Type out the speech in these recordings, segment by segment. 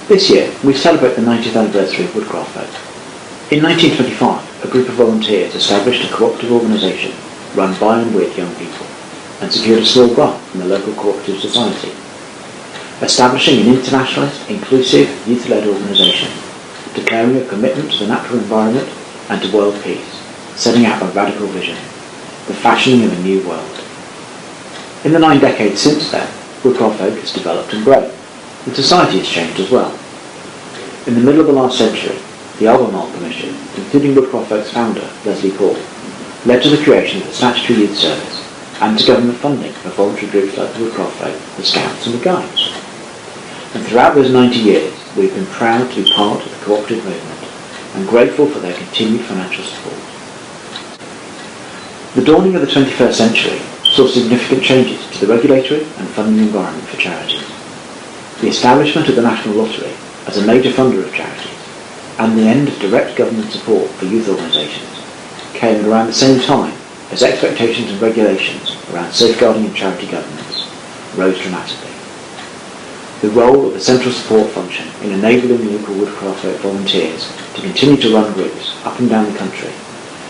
This year, we celebrate the 90th anniversary of Woodcraft Folk. In 1925, a group of volunteers established a cooperative organisation run by and with young people and secured a small grant from the local cooperative society, establishing an internationalist, inclusive, youth-led organisation, declaring a commitment to the natural environment and to world peace, setting out a radical vision, the fashioning of a new world. In the 9 decades since then, Woodcraft Folk has developed and grown, and society has changed as well. In the middle of the last century, the Albemarle Commission, including Woodcraft Folk's founder, Leslie Paul, led to the creation of the Statutory Youth Service and to government funding of voluntary groups like the Woodcraft Folk, the Scouts and the Guides. And throughout those 90 years, we've been proud to be part of the cooperative movement and grateful for their continued financial support. The dawning of the 21st century saw significant changes to the regulatory and funding environment for charities. The establishment of the National Lottery as a major funder of charities and the end of direct government support for youth organisations came around the same time as expectations and regulations around safeguarding and charity governance rose dramatically. The role of the central support function in enabling the local Woodcraft Folk volunteers to continue to run groups up and down the country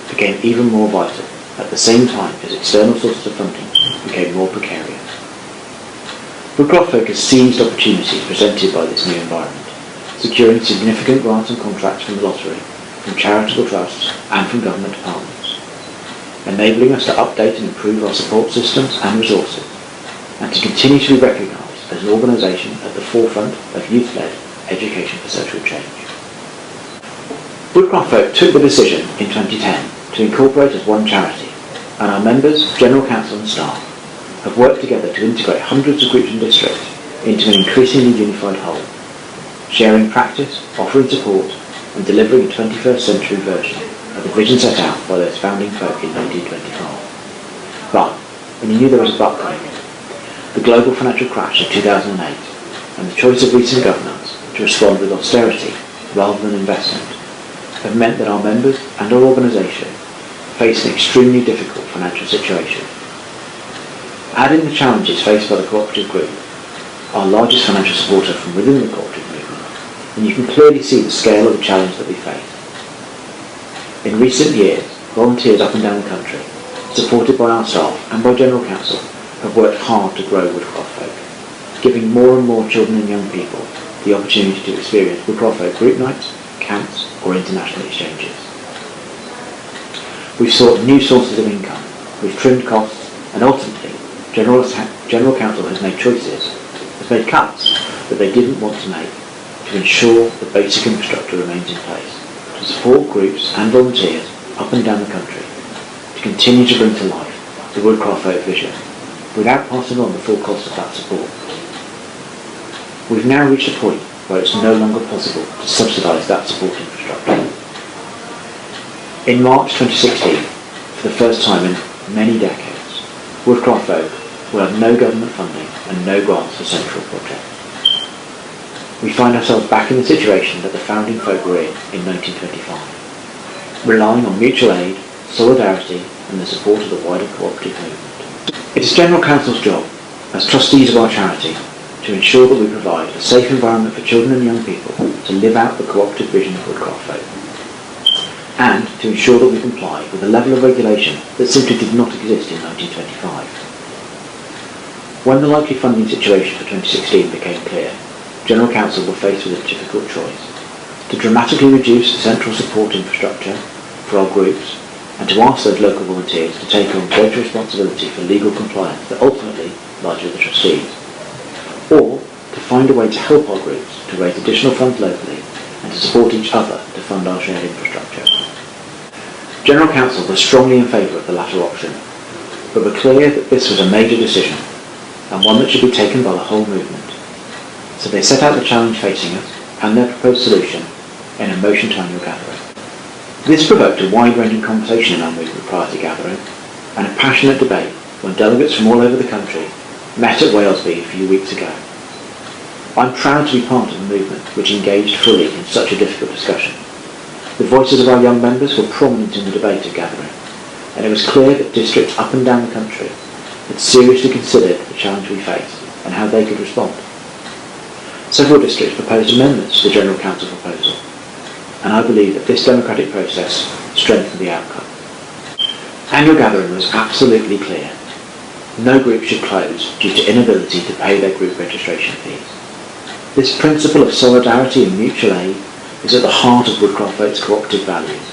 became even more vital at the same time as external sources of funding became more precarious. Woodcraft Folk has seized opportunities presented by this new environment, securing significant grants and contracts from the lottery, from charitable trusts and from government departments, enabling us to update and improve our support systems and resources, and to continue to be recognised as an organisation at the forefront of youth-led education for social change. Woodcraft Folk took the decision in 2010 to incorporate as one charity, and our members, General Council and staff have worked together to integrate hundreds of groups and districts into an increasingly unified whole, sharing practice, offering support and delivering a 21st century version of the vision set out by those founding folk in 1925. But, when you knew there was a but coming, the global financial crash of 2008 and the choice of recent governments to respond with austerity rather than investment have meant that our members and our organisation face an extremely difficult financial situation. Add in the challenges faced by the cooperative group, our largest financial supporter from within the cooperative movement, and you can clearly see the scale of the challenge that we face. In recent years, volunteers up and down the country, supported by our staff and by General Council, have worked hard to grow Woodcraft Folk, giving more and more children and young people the opportunity to experience Woodcraft Folk group nights, camps or international exchanges. We've sought new sources of income, we've trimmed costs, and ultimately General Council has made cuts that they didn't want to make to ensure the basic infrastructure remains in place, to support groups and volunteers up and down the country, to continue to bring to life the Woodcraft Folk vision, without passing on the full cost of that support. We've now reached a point where it's no longer possible to subsidise that support infrastructure. In March 2016, for the first time in many decades, Woodcraft Folk will have no government funding and no grants for central projects. We find ourselves back in the situation that the founding folk were in 1925, relying on mutual aid, solidarity and the support of the wider cooperative movement. It is General Council's job, as trustees of our charity, to ensure that we provide a safe environment for children and young people to live out the cooperative vision of Woodcraft Folk, and to ensure that we comply with a level of regulation that simply did not exist in 1925. When the likely funding situation for 2016 became clear, General Council were faced with a difficult choice: to dramatically reduce the central support infrastructure for our groups and to ask those local volunteers to take on greater responsibility for legal compliance that ultimately lies with the trustees, or to find a way to help our groups to raise additional funds locally and to support each other to fund our shared infrastructure. General Council was strongly in favour of the latter option, but were clear that this was a major decision and one that should be taken by the whole movement. So they set out the challenge facing us and their proposed solution in a motion to annual gathering. This provoked a wide-ranging conversation in our movement prior to gathering and a passionate debate when delegates from all over the country met at Walesby a few weeks ago. I'm proud to be part of a movement which engaged fully in such a difficult discussion. The voices of our young members were prominent in the debate at gathering, and it was clear that districts up and down the country had seriously considered the challenge we faced and how they could respond. Several districts proposed amendments to the General Council proposal, and I believe that this democratic process strengthened the outcome. Annual gathering was absolutely clear. No group should close due to inability to pay their group registration fees. This principle of solidarity and mutual aid is at the heart of Woodcraft Folk's cooperative values,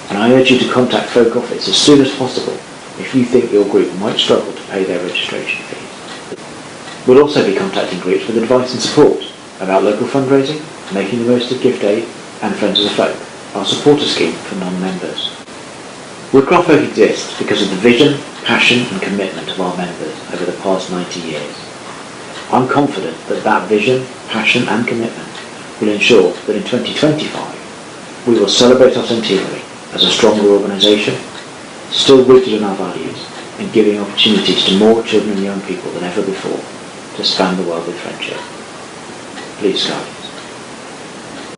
and I urge you to contact Folk Office as soon as possible if you think your group might struggle to pay their registration fees. We'll also be contacting groups with advice and support about local fundraising, making the most of gift aid, and Friends of the Folk, our supporter scheme for non-members. Woodcraft Folk exists because of the vision, passion and commitment of our members over the past 90 years. I'm confident that that vision, passion and commitment will ensure that in 2025 we will celebrate our centenary as a stronger organisation, still rooted in our values and giving opportunities to more children and young people than ever before to span the world with friendship. Please, Sky.